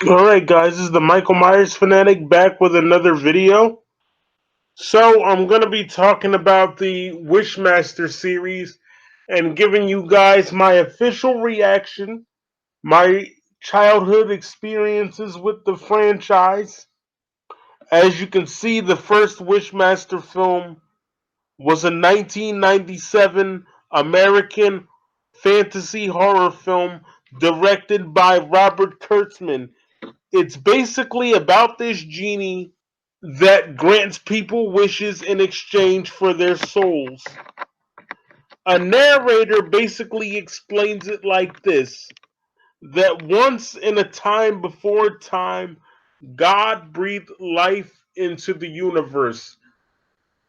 Alright guys, this is the Michael Myers Fanatic back with another video. So I'm going to be talking about the Wishmaster series and giving you guys my official reaction, my childhood experiences with the franchise. As you can see, the first Wishmaster film was a 1997 American fantasy horror film directed by Robert Kurtzman. It's basically about this genie that grants people wishes in exchange for their souls. A narrator basically explains it like this: that once in a time before time, God breathed life into the universe,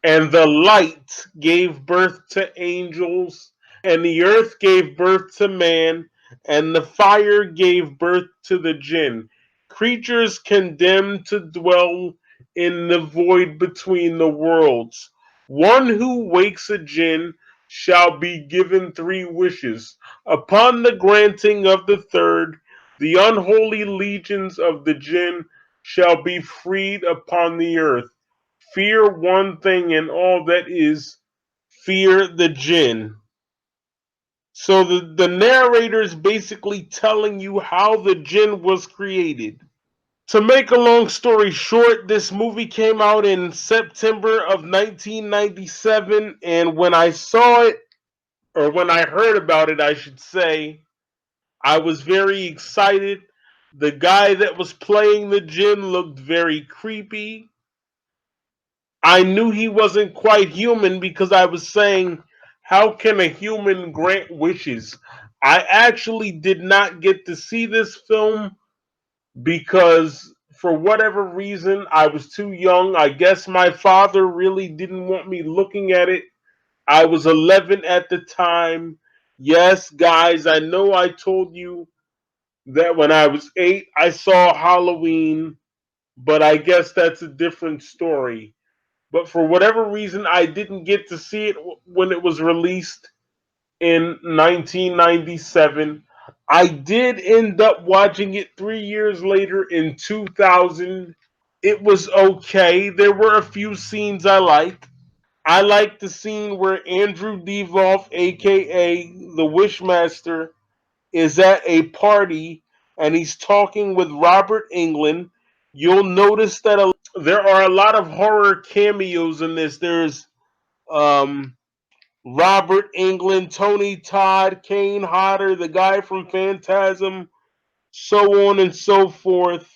and the light gave birth to angels, and the earth gave birth to man, and the fire gave birth to the Djinn, creatures condemned to dwell in the void between the worlds. One who wakes a Djinn shall be given 3 wishes. Upon the granting of the third, the unholy legions of the Djinn shall be freed upon the earth. Fear one thing and all that is, fear the Djinn. So the narrator is basically telling you how the Djinn was created. To make a long story short, this movie came out in September of 1997, and when I saw it, or when I heard about it, I should say, I was very excited. The guy that was playing the Djinn looked very creepy. I knew he wasn't quite human because I was saying, how can a human grant wishes? I actually did not get to see this film because, for whatever reason, I was too young. I guess my father really didn't want me looking at it. I was 11 at the time. Yes, guys, I know I told you that when I was 8, I saw Halloween, but I guess that's a different story. But for whatever reason, I didn't get to see it when it was released in 1997. I did end up watching it 3 years later in 2000. It was okay. There were a few scenes I liked. I liked the scene where Andrew Divoff, aka the Wishmaster, is at a party and he's talking with Robert Englund. You'll notice that there are a lot of horror cameos in this. There's um, Robert Englund, Tony Todd, Kane Hodder, the guy from Phantasm, so on and so forth.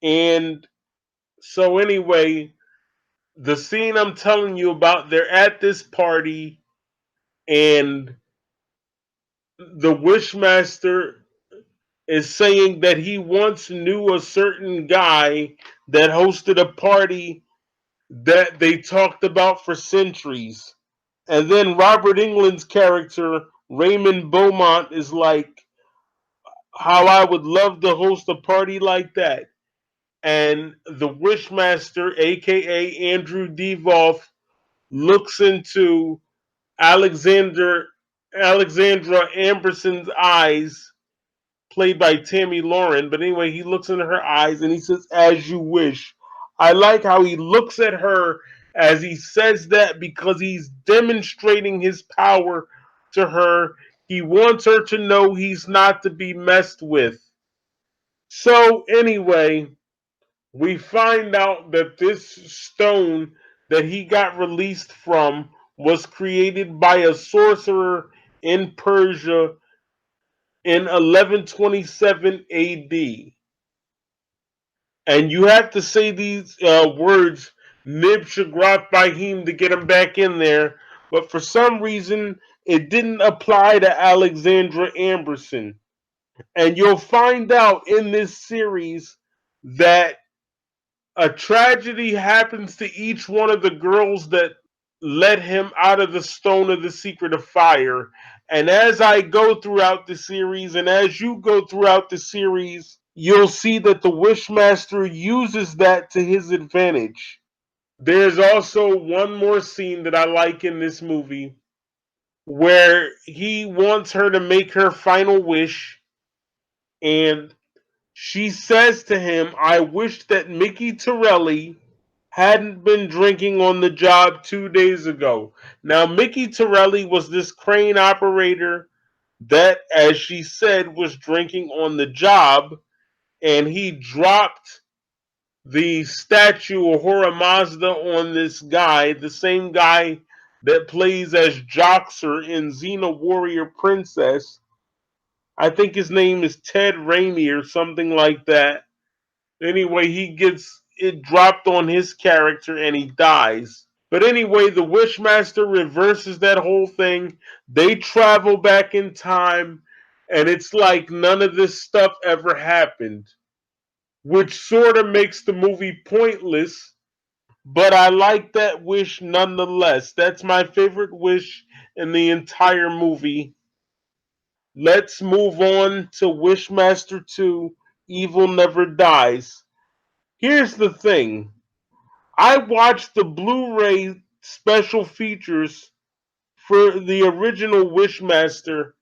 And so, anyway, the scene I'm telling you about, they're at this party, and the Wishmaster is saying that he once knew a certain guy that hosted a party that they talked about for centuries. And then Robert Englund's character, Raymond Beaumont, is like, how I would love to host a party like that. And the Wishmaster, aka Andrew Divoff, looks into Alexander Alexandra Amberson's eyes, played by Tammy Lauren. But anyway, he looks into her eyes and he says, "As you wish." I like how he looks at her as he says that because he's demonstrating his power to her. He wants her to know he's not to be messed with. So, anyway, we find out that this stone that he got released from was created by a sorcerer in Persia in 1127 AD. And you have to say these words, Nib Shagrat Bahim, to get them back in there. But for some reason, it didn't apply to Alexandra Amberson. And you'll find out in this series that a tragedy happens to each one of the girls that led him out of the stone of the secret of fire. And as I go throughout the series, and as you go throughout the series, you'll see that the Wishmaster uses that to his advantage. There's also one more scene that I like in this movie where he wants her to make her final wish, and She says to him, I wish that Mickey Torelli hadn't been drinking on the job 2 days ago. Now, Mickey Torelli was this crane operator that, as she said, was drinking on the job, and he dropped the statue of Hora Mazda on this guy, the same guy that plays as Joxer in Xena Warrior Princess. I think his name is Ted Raimi or something like that. Anyway, he gets it dropped on his character and he dies. But anyway, the Wishmaster reverses that whole thing. They travel back in time, and it's like none of this stuff ever happened, which sort of makes the movie pointless. But I like that wish nonetheless. That's my favorite wish in the entire movie. Let's move on to Wishmaster II, Evil Never Dies. Here's the thing. I watched the Blu-ray special features for the original Wishmaster,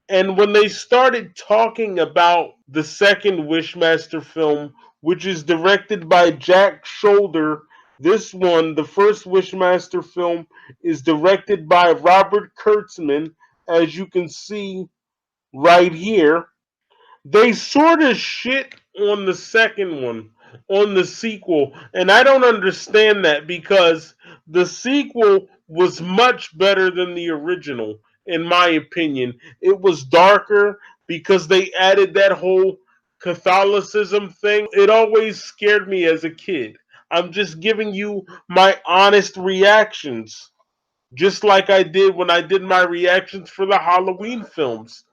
and when they started talking about the second Wishmaster film, which is directed by Jack Shoulder, this one, the first Wishmaster film, is directed by Robert Kurtzman, as you can see right here. They sort of shit on the second one, on the sequel, and I don't understand that because the sequel was much better than the original, in my opinion. It was darker because they added that whole Catholicism thing. It always scared me as a kid. I'm just giving you my honest reactions, just like I did when I did my reactions for the Halloween films.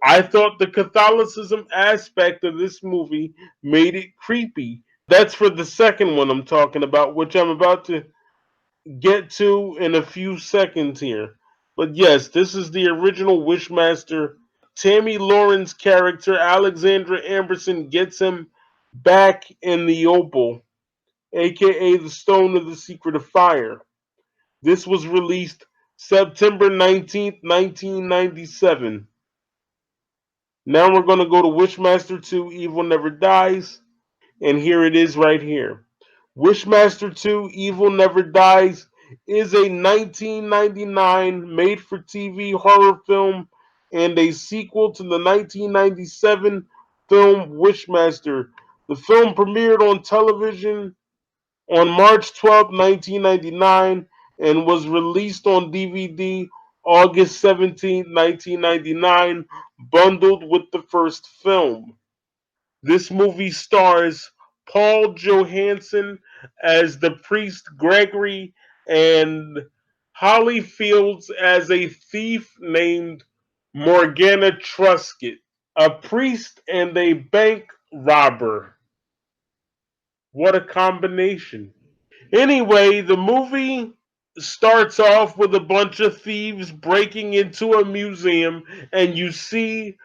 I thought the Catholicism aspect of this movie made it creepy. That's for the second one I'm talking about, which I'm about to get to in a few seconds here. But yes, this is the original Wishmaster. Tammy Lauren's character, Alexandra Amberson, gets him back in the opal, aka the Stone of the Secret of Fire. This was released September 19th, 1997. Now we're going to go to Wishmaster 2, Evil Never Dies, and here it is right here. Wishmaster 2, Evil Never Dies is a 1999 made-for-TV horror film and a sequel to the 1997 film Wishmaster. The film premiered on television on March 12, 1999, and was released on DVD August 17, 1999, bundled with the first film. This movie stars Paul Johansson as the priest Gregory and Holly Fields as a thief named Morgana Truscott, a priest and a bank robber. What a combination. Anyway, the movie starts off with a bunch of thieves breaking into a museum, and you see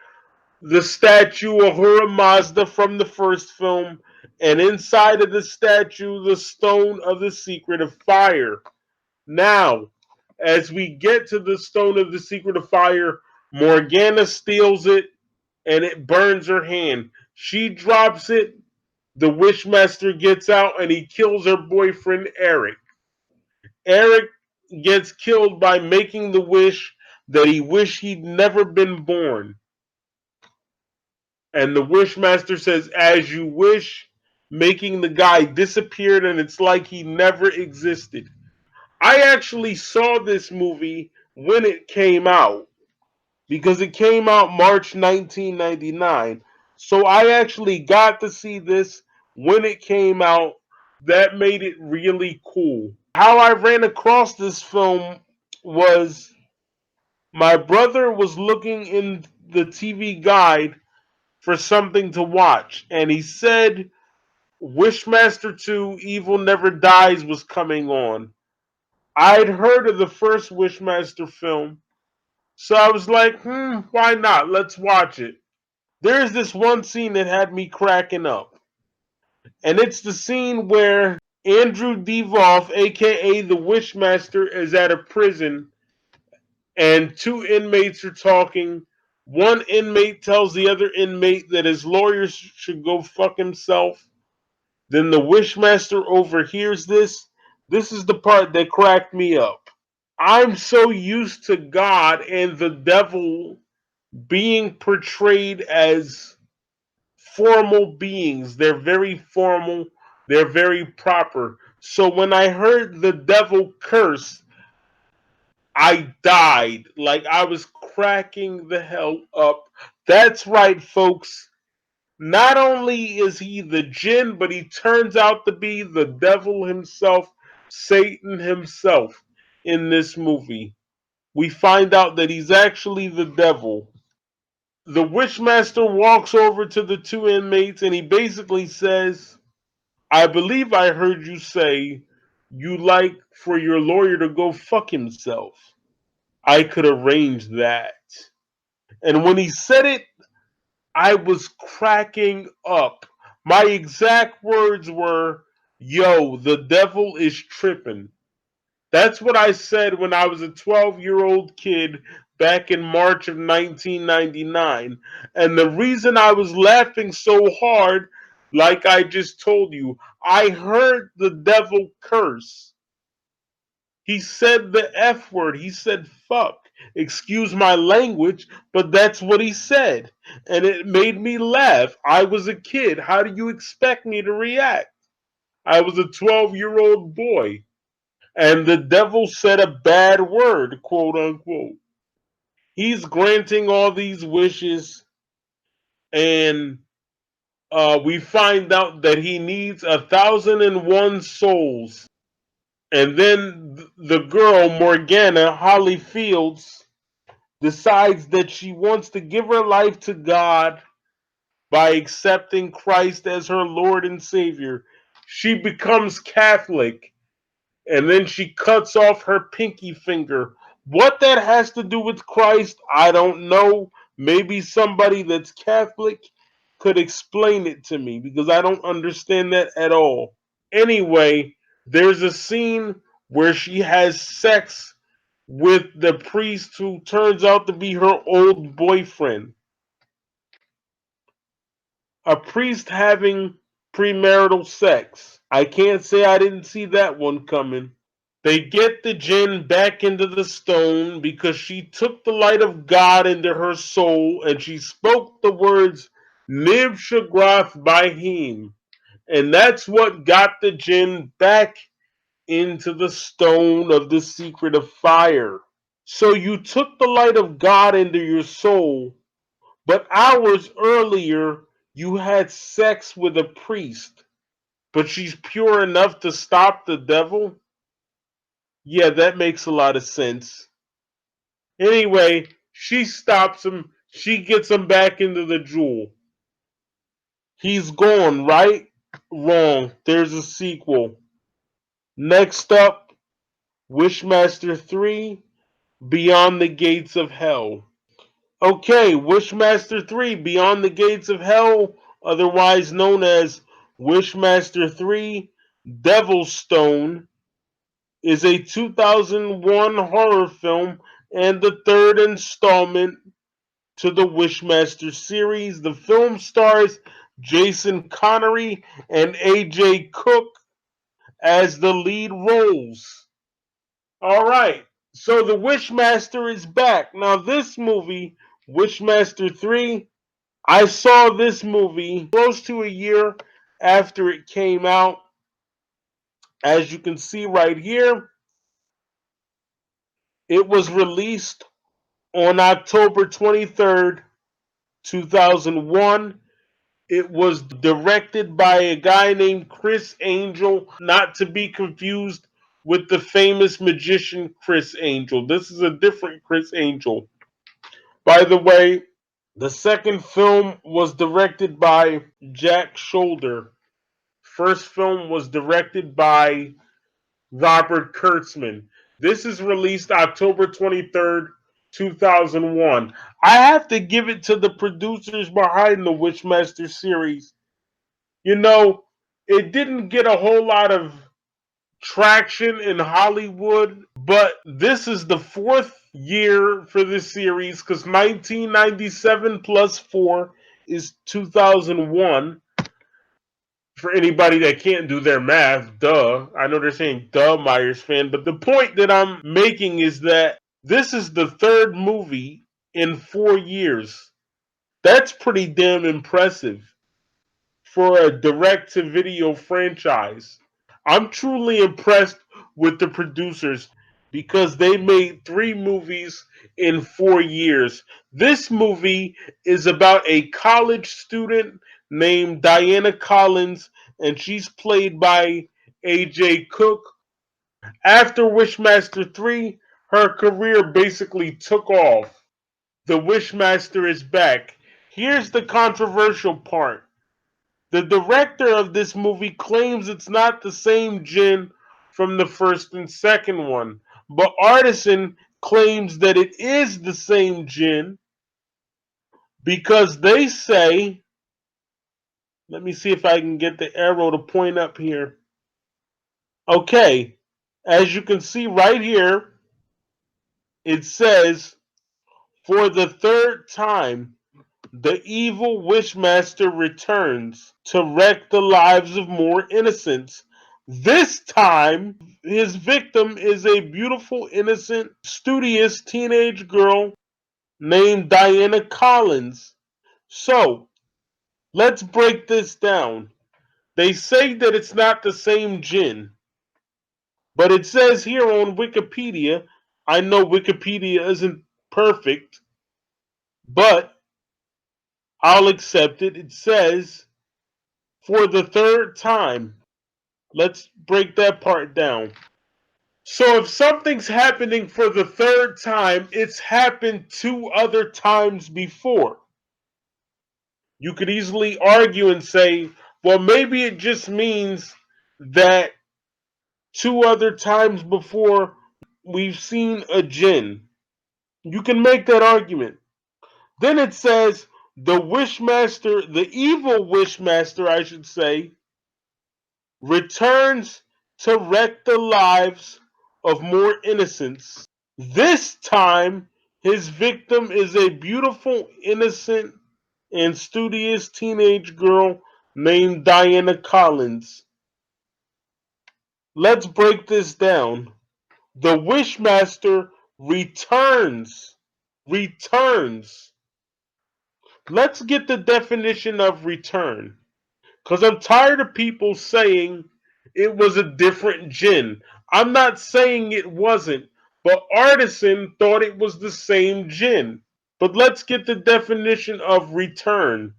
the statue of Hora Mazda from the first film, and inside of the statue, the Stone of the Secret of Fire. Now, as we get to the Stone of the Secret of Fire, Morgana steals it, and it burns her hand. She drops it, the Wishmaster gets out, and he kills her boyfriend, Eric. Eric gets killed by making the wish that he wished he'd never been born. And the Wishmaster says, as you wish, making the guy disappeared, and it's like he never existed. I actually saw this movie when it came out because it came out March 1999. So I actually got to see this when it came out. That made it really cool. How I ran across this film was my brother was looking in the TV guide for something to watch, and he said Wishmaster 2 Evil Never Dies was coming on. I'd heard of the first Wishmaster film, so I was like, why not? Let's watch it. There's this one scene that had me cracking up, and it's the scene where Andrew Divoff, aka the Wishmaster, is at a prison and two inmates are talking. One inmate tells the other inmate that his lawyer should go fuck himself. Then the Wishmaster overhears this. This is the part that cracked me up. I'm so used to God and the devil being portrayed as formal beings. They're very formal, they're very proper. So when I heard the devil curse, I died. Like I was cracking the hell up. That's right, folks. Not only is he the Djinn, but he turns out to be the devil himself, Satan himself, in this movie. We find out that he's actually the devil. The Wishmaster walks over to the two inmates and he basically says, I believe I heard you say you like for your lawyer to go fuck himself. I could arrange that. And when he said it, I was cracking up. My exact words were, yo, the devil is tripping. That's what I said when I was a 12-year-old kid back in March of 1999. And the reason I was laughing so hard, like I just told you, I heard the devil curse. He said the F word. He said fuck. Excuse my language, but that's what he said. And it made me laugh. I was a kid. How do you expect me to react? I was a 12-year-old boy. And the devil said a bad word, quote unquote. He's granting all these wishes, and we find out that he needs 1,001 souls. And then the girl, Morgana Holly Fields, decides that she wants to give her life to God by accepting Christ as her Lord and Savior. She becomes Catholic, and then she cuts off her pinky finger. What that has to do with Christ, I don't know. Maybe somebody that's Catholic could explain it to me because I don't understand that at all. Anyway, there's a scene where she has sex with the priest who turns out to be her old boyfriend. A priest having premarital sex. I can't say I didn't see that one coming. They get the Djinn back into the stone because she took the light of God into her soul and she spoke the words Niv Shagrath Bahim. And that's what got the Djinn back into the stone of the secret of fire. So you took the light of God into your soul, but hours earlier you had sex with a priest. But she's pure enough to stop the devil? Yeah, that makes a lot of sense. Anyway, she stops him. She gets him back into the jewel. He's gone, right? Wrong. There's a sequel. Next up, Wishmaster III, Beyond the Gates of Hell. Okay, Wishmaster III, Beyond the Gates of Hell, otherwise known as Wishmaster III, Devil's Stone, is a 2001 horror film and the third installment to the Wishmaster series. The film stars Jason Connery and AJ Cook as the lead roles. All right, so the Wishmaster is back. Now, this movie, Wishmaster 3, I saw this movie close to a year after it came out. As you can see right here, it was released on October 23rd, 2001. It was directed by a guy named Chris Angel, not to be confused with the famous magician Chris Angel. This is a different Chris Angel. By the way, the second film was directed by Jack Shoulder. First film was directed by Robert Kurtzman. This is released October 23rd, 2001. I have to give it to the producers behind the Wishmaster series. You know, it didn't get a whole lot of traction in Hollywood, but this is the fourth year for this series because 1997 plus 4 is 2001. For anybody that can't do their math, duh. I know they're saying duh, Myers fan, but the point that I'm making is that this is the third movie in 4 years. That's pretty damn impressive for a direct to video franchise. I'm truly impressed with the producers because they made 3 movies in 4 years. This movie is about a college student named Diana Collins, and she's played by AJ Cook. After Wishmaster 3, her career basically took off. The Wishmaster is back. Here's the controversial part. The director of this movie claims it's not the same Djinn from the first and second one, but Artisan claims that it is the same Djinn because they say, let me see if I can get the arrow to point up here. Okay, as you can see right here, it says, for the third time, the evil Wishmaster returns to wreck the lives of more innocents. This time, his victim is a beautiful, innocent, studious teenage girl named Diana Collins. So, let's break this down. They say that it's not the same Djinn, but it says here on Wikipedia, I know Wikipedia isn't perfect, but I'll accept it. It says for the third time. Let's break that part down. So if something's happening for the third time, it's happened 2 other times before. You could easily argue and say, well, maybe it just means that 2 other times before we've seen a Djinn. You can make that argument. Then it says the Wishmaster, the evil Wishmaster, I should say, returns to wreck the lives of more innocents. This time, his victim is a beautiful, innocent, and studious teenage girl named Diana Collins. Let's break this down. The Wishmaster returns. Returns. Let's get the definition of return. Because I'm tired of people saying it was a different Djinn. I'm not saying it wasn't, but Artisan thought it was the same Djinn. But let's get the definition of return.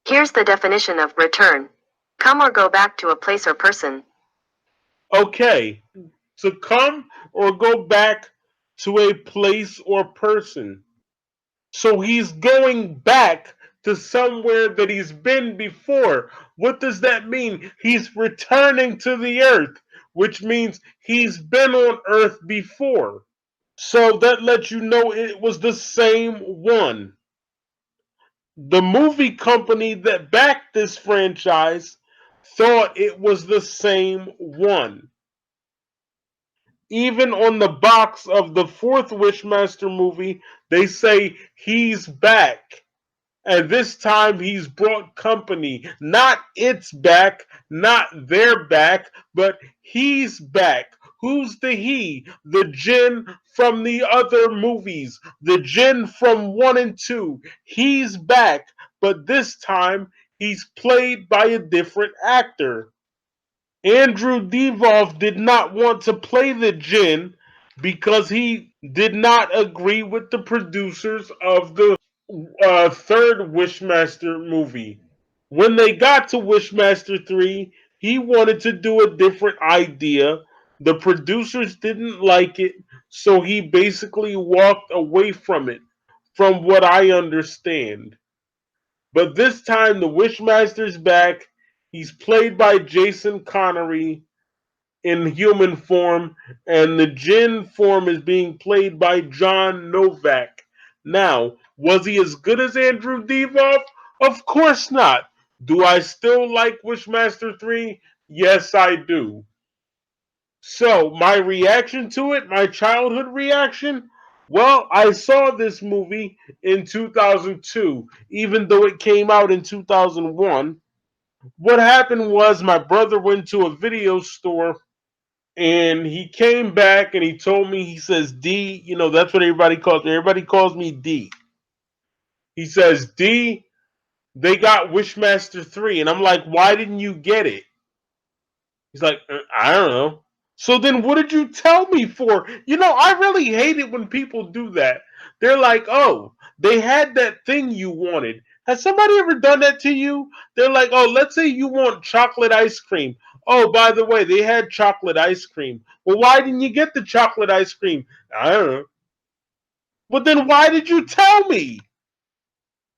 Here's the definition of return. Come or go back to a place or person. Okay, to come or go back to a place or person. So he's going back to somewhere that he's been before. What does that mean? He's returning to the earth, which means he's been on earth before. So that lets you know it was the same one. The movie company that backed this franchise thought it was the same one. Even on the box of the fourth Wishmaster movie, they say he's back. And this time he's brought company. Not it's back, not their back, but he's back. Who's the he? The Djinn from the other movies. The Djinn from 1 and 2. He's back, but this time he's played by a different actor. Andrew Divoff did not want to play the Djinn because he did not agree with the producers of the third Wishmaster movie. When they got to Wishmaster 3, he wanted to do a different idea. The producers didn't like it, so he basically walked away from it, from what I understand. But this time, the Wishmaster's back. He's played by Jason Connery in human form, and the Djinn form is being played by John Novak. Now, was he as good as Andrew Divoff? Of course not. Do I still like Wishmaster 3? Yes, I do. So, my reaction to it, my childhood reaction, Well, I saw this movie in 2002, even though it came out in 2001. What happened was my brother went to a video store and he came back and he told me, he says, D, that's what everybody calls me. Everybody calls me D. He says, D, they got Wishmaster 3. And I'm like, why didn't you get it? He's like, I don't know. So then what did you tell me for? I really hate it when people do that. They're like, oh, they had that thing you wanted. Has somebody ever done that to you? They're like, oh, let's say you want chocolate ice cream. Oh, by the way, they had chocolate ice cream. Well, why didn't you get the chocolate ice cream? I don't know. But then why did you tell me?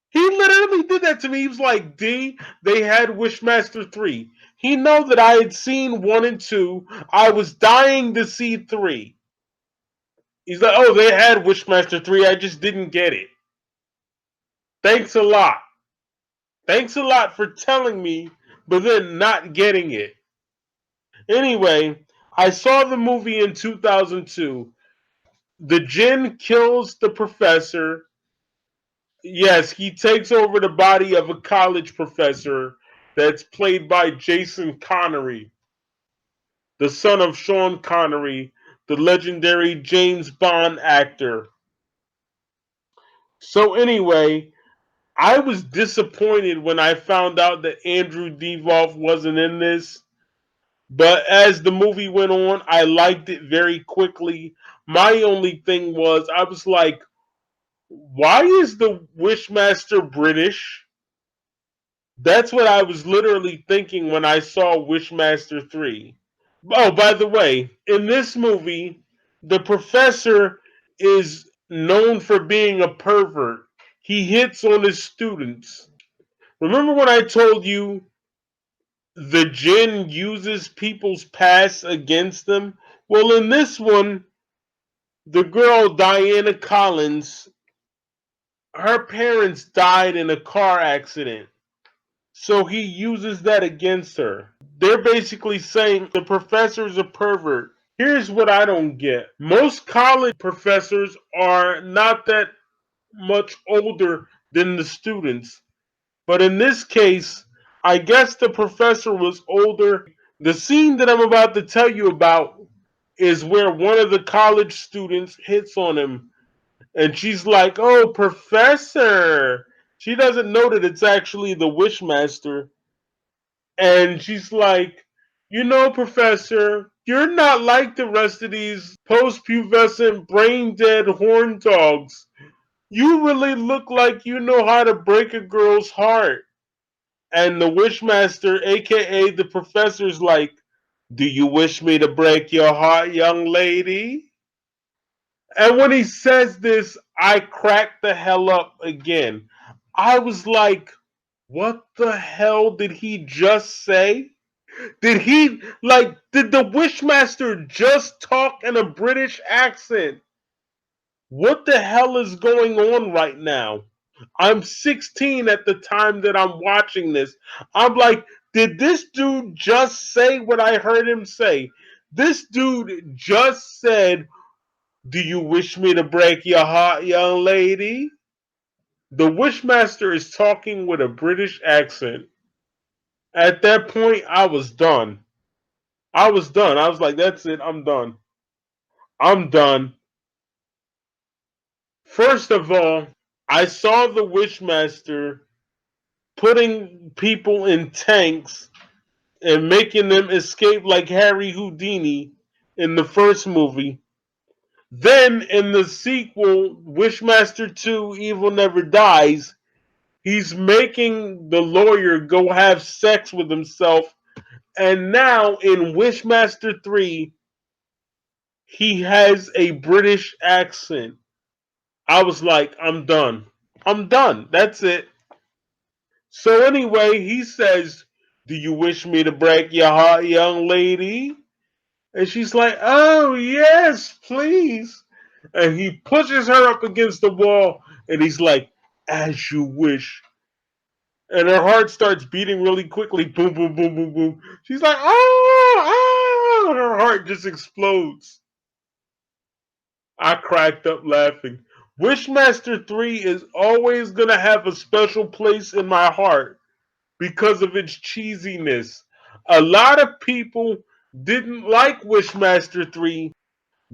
He literally did that to me. He was like, D, they had Wishmaster 3. He know that I had seen 1 and 2. I was dying to see 3. He's like, oh, they had Wishmaster 3. I just didn't get it. Thanks a lot. Thanks a lot for telling me, but then not getting it. Anyway, I saw the movie in 2002. The Djinn kills the professor. Yes, he takes over the body of a college professor that's played by Jason Connery, the son of Sean Connery, the legendary James Bond actor. So anyway, I was disappointed when I found out that Andrew Divoff wasn't in this. But as the movie went on, I liked it very quickly. My only thing was, I was like, why is the Wishmaster British? That's what I was literally thinking when I saw Wishmaster 3. Oh, by the way, in this movie, the professor is known for being a pervert. He hits on his students. Remember when I told you the Djinn uses people's past against them? Well, in this one, the girl Diana Collins, her parents died in a car accident. So he uses that against her. They're basically saying the professor's a pervert. Here's what I don't get. Most college professors are not that much older than the students. But in this case, I guess the professor was older. The scene that I'm about to tell you about is where one of the college students hits on him. And she's like, oh, professor. She doesn't know that it's actually the Wishmaster. And she's like, Professor, you're not like the rest of these post-pubescent, brain-dead horn dogs. You really look like you know how to break a girl's heart. And the Wishmaster, aka the professor's like, do you wish me to break your heart, young lady? And when he says this, I crack the hell up again. I was like, what the hell did he just say? Did the Wishmaster just talk in a British accent? What the hell is going on right now? I'm 16 at the time that I'm watching this. I'm like, did this dude just say what I heard him say? This dude just said, do you wish me to break your heart, young lady? The Wishmaster is talking with a British accent. At that point, I was done. I was done. I was like, that's it. I'm done. I'm done. First of all, I saw the Wishmaster putting people in tanks and making them escape like Harry Houdini in the first movie. Then in the sequel, Wishmaster 2 Evil Never Dies, he's making the lawyer go have sex with himself. And now in Wishmaster 3, he has a British accent. I was like, I'm done. I'm done. That's it. So anyway, he says, do you wish me to break your heart, young lady? And she's like, oh, yes, please. And he pushes her up against the wall and he's like, as you wish. And her heart starts beating really quickly. Boom, boom, boom, boom, boom. She's like, oh, oh. Her heart just explodes. I cracked up laughing. Wishmaster 3 is always going to have a special place in my heart because of its cheesiness. A lot of people didn't like Wishmaster 3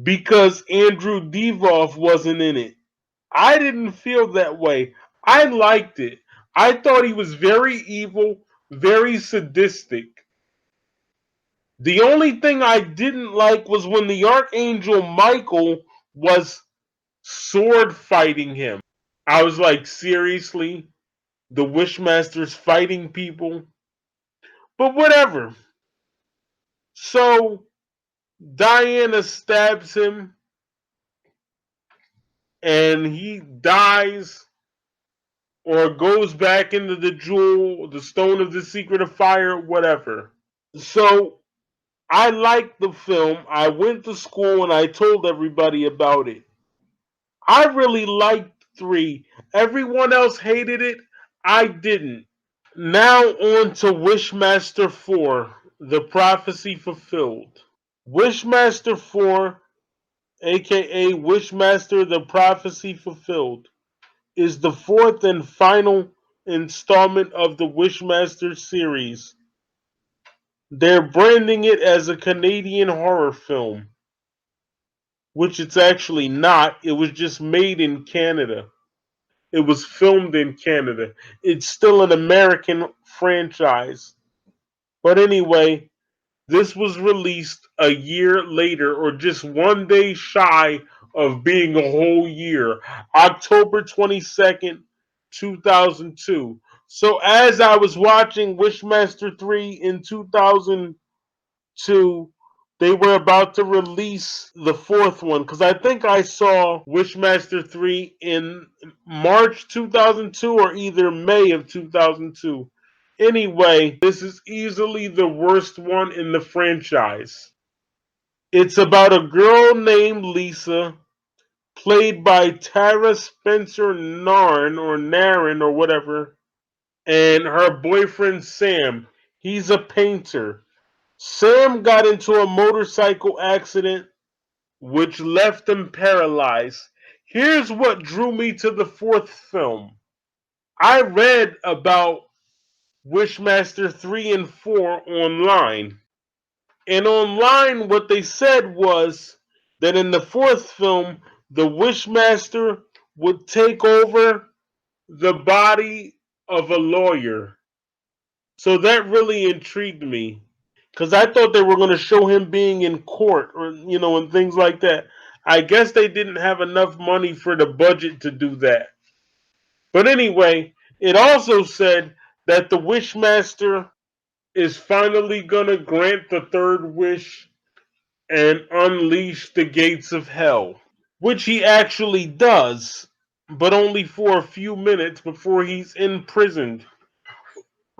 because Andrew Divoff wasn't in it. I didn't feel that way. I liked it. I thought he was very evil, very sadistic. The only thing I didn't like was when the Archangel Michael was sword fighting him. I was like, seriously? The Wishmaster's fighting people? But whatever. So Diana stabs him and he dies or goes back into the jewel, the stone of the secret of fire, whatever. So I liked the film. I went to school and I told everybody about it. I really liked 3. Everyone else hated it. I didn't. Now on to Wishmaster 4, The Prophecy Fulfilled. Wishmaster 4, aka Wishmaster The Prophecy Fulfilled, is the 4th and final installment of the Wishmaster series. They're branding it as a Canadian horror film, which it's actually not. It was just made in Canada. It was filmed in Canada. It's still an American franchise. But anyway, this was released a year later, or just one day shy of being a whole year, October 22nd, 2002. So as I was watching Wishmaster 3 in 2002, they were about to release the 4th one because I think I saw Wishmaster 3 in March 2002 or either May of 2002. Anyway, this is easily the worst one in the franchise. It's about a girl named Lisa, played by Tara Spencer Nairn or whatever, and her boyfriend Sam. He's a painter. Sam got into a motorcycle accident which left him paralyzed. Here's what drew me to the 4th film. I read about Wishmaster 3 and 4 online. And online, what they said was that in the 4th film, the Wishmaster would take over the body of a lawyer. So that really intrigued me. Because I thought they were going to show him being in court or, and things like that. I guess they didn't have enough money for the budget to do that. But anyway, it also said that the Wishmaster is finally gonna grant the 3rd wish and unleash the gates of hell, which he actually does, but only for a few minutes before he's imprisoned.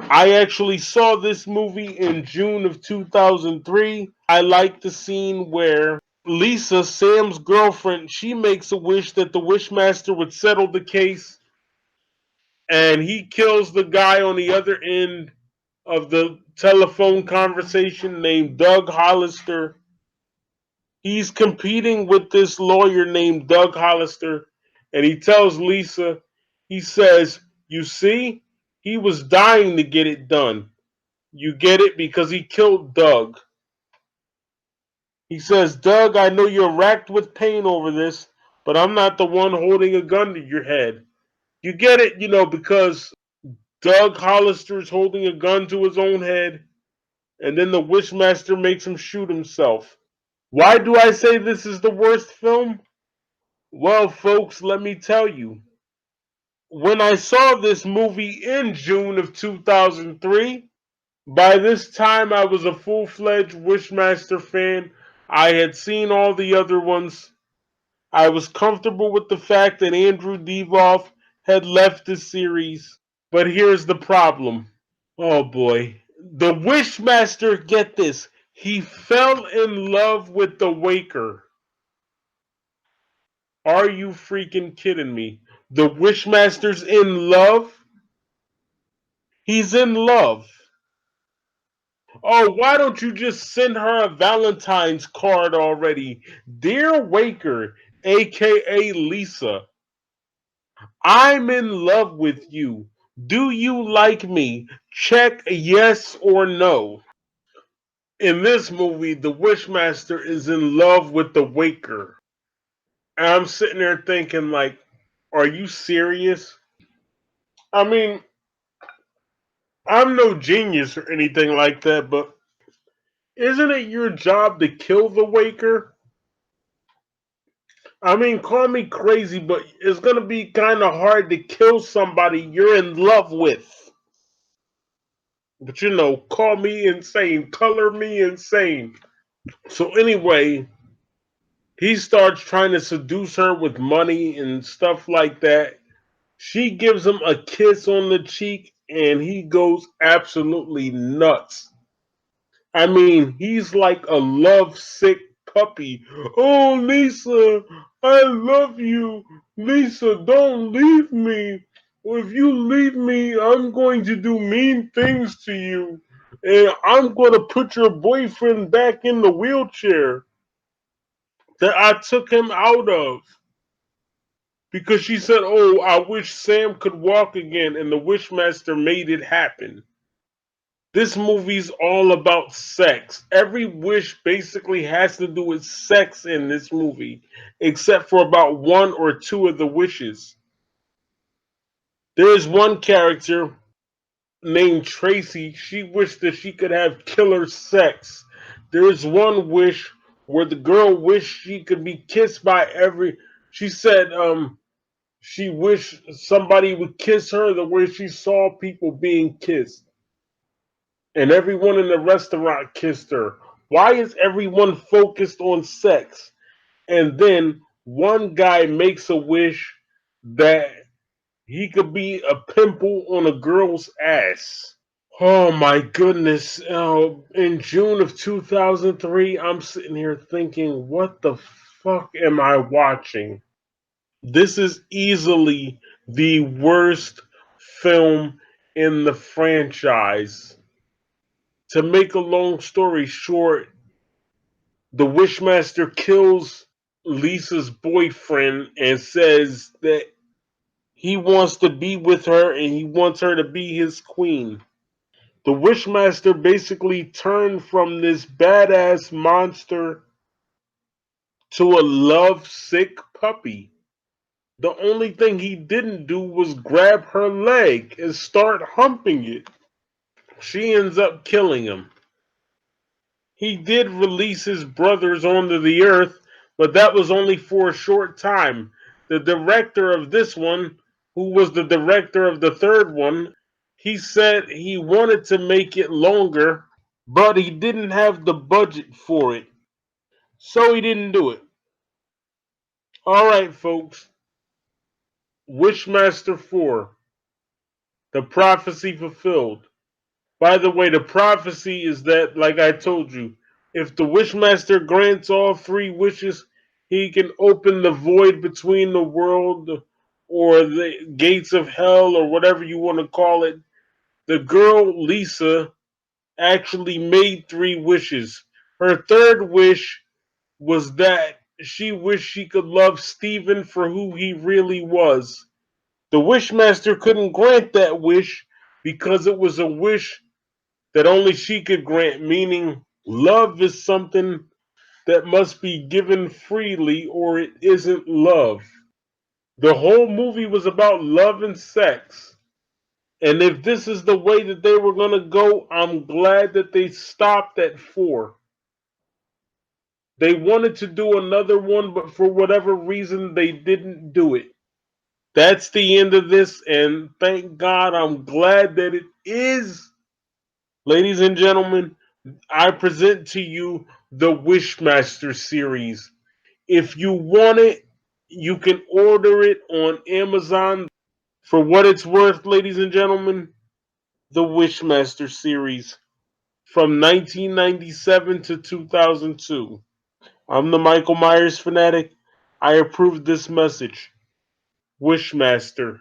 I actually saw this movie in June of 2003. I like the scene where Lisa, Sam's girlfriend, she makes a wish that the Wishmaster would settle the case, and he kills the guy on the other end of the telephone conversation named Doug Hollister. He's competing with this lawyer named Doug Hollister, and he tells Lisa, he says, "You see, he was dying to get it done. You get it because he killed Doug." He says, "Doug, I know you're racked with pain over this, but I'm not the one holding a gun to your head." You get it, because Doug Hollister's holding a gun to his own head, and then the Wishmaster makes him shoot himself. Why do I say this is the worst film? Well, folks, let me tell you. When I saw this movie in June of 2003, by this time I was a full-fledged Wishmaster fan. I had seen all the other ones. I was comfortable with the fact that Andrew Divoff had left the series. But here's the problem. Oh boy. The Wishmaster, get this, he fell in love with the Waker. Are you freaking kidding me? The Wishmaster's in love? He's in love. Oh, why don't you just send her a Valentine's card already? Dear Waker, aka Lisa. I'm in love with you. Do you like me? Check yes or no. In this movie, the Wishmaster is in love with the Waker. And I'm sitting there thinking, like, are you serious? I mean, I'm no genius or anything like that, but isn't it your job to kill the Waker? I mean, call me crazy, but it's gonna be kind of hard to kill somebody you're in love with. But you know, call me insane, color me insane. So anyway, he starts trying to seduce her with money and stuff like that. She gives him a kiss on the cheek, and he goes absolutely nuts. I mean, he's like a lovesick puppy. Oh, Lisa, I love you. Lisa, don't leave me. If you leave me, I'm going to do mean things to you. And I'm going to put your boyfriend back in the wheelchair that I took him out of. Because she said, oh, I wish Sam could walk again. And the Wishmaster made it happen. This movie's all about sex. Every wish basically has to do with sex in this movie, except for about one or two of the wishes. There is one character named Tracy. She wished that she could have killer sex. There is one wish where the girl wished she could be kissed by every. She said, she wished somebody would kiss her the way she saw people being kissed. And everyone in the restaurant kissed her. Why is everyone focused on sex? And then one guy makes a wish that he could be a pimple on a girl's ass. Oh my goodness. In June of 2003, I'm sitting here thinking, what the fuck am I watching? This is easily the worst film in the franchise. To make a long story short, the Wishmaster kills Lisa's boyfriend and says that he wants to be with her and he wants her to be his queen. The Wishmaster basically turned from this badass monster to a lovesick puppy. The only thing he didn't do was grab her leg and start humping it. She ends up killing him. He did release his brothers onto the earth, but that was only for a short time. The director of this one, who was the director of the third one, he said he wanted to make it longer, but he didn't have the budget for it. So he didn't do it. Alright, folks. Wishmaster 4. The prophecy fulfilled. By the way, the prophecy is that, like I told you, if the Wishmaster grants all three wishes, he can open the void between the world or the gates of hell or whatever you want to call it. The girl, Lisa, actually made three wishes. Her third wish was that she wished she could love Stephen for who he really was. The Wishmaster couldn't grant that wish because it was a wish that only she could grant, meaning love is something that must be given freely or it isn't love. The whole movie was about love and sex. And if this is the way that they were going to go, I'm glad that they stopped at 4. They wanted to do another one, but for whatever reason, they didn't do it. That's the end of this, and thank God I'm glad that it is. Ladies and gentlemen, I present to you the Wishmaster series. If you want it, you can order it on Amazon. For what it's worth, ladies and gentlemen, the Wishmaster series from 1997 to 2002. I'm the Michael Myers fanatic. I approve this message. Wishmaster.